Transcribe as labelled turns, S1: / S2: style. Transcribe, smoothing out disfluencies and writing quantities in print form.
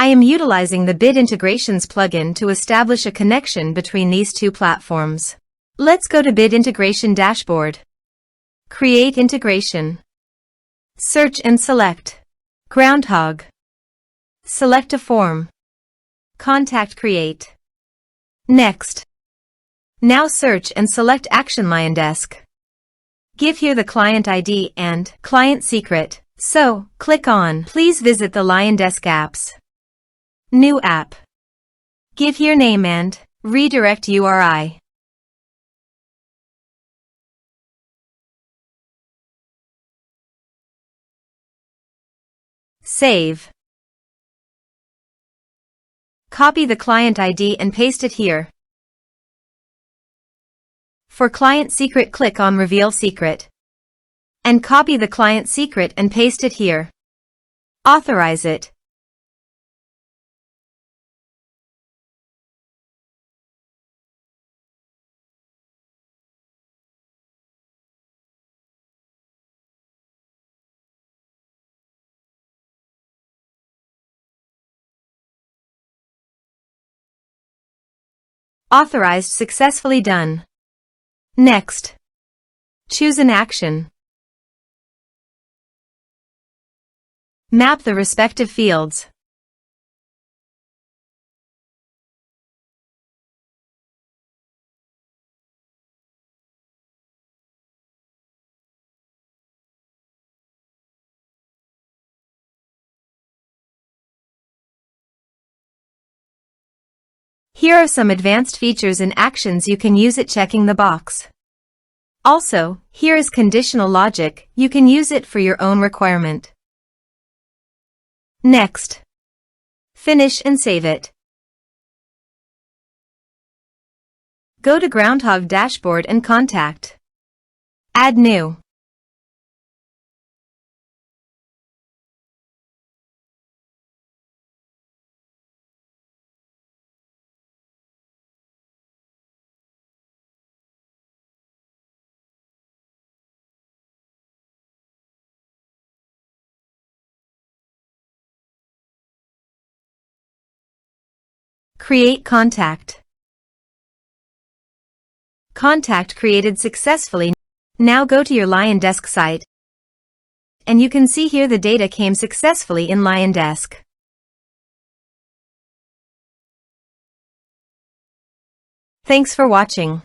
S1: I am utilizing the Bit Integrations plugin to establish a connection between these two platforms. Let's go to Bit Integration Dashboard. Create integration. Search and select Groundhogg. Select a form. Contact create. Next. Now search and select Action LionDesk. Give here the client ID and client secret. So, click on Please visit the LionDesk apps. New app. Give here name and redirect URI. Save. Copy the client ID and paste it here. For client secret, click on Reveal Secret. And copy the client secret and paste it here. Authorize it. Authorized, successfully done. Next. Choose an action. Map the respective fields. Here are some advanced features and actions you can use it, checking the box. Also, here is conditional logic, you can use it for your own requirement. Next. Finish and save it. Go to Groundhogg dashboard and contact. Add new. Create contact. Contact created successfully. Now go to your LionDesk site. And you can see here the data came successfully in LionDesk. Thanks for watching.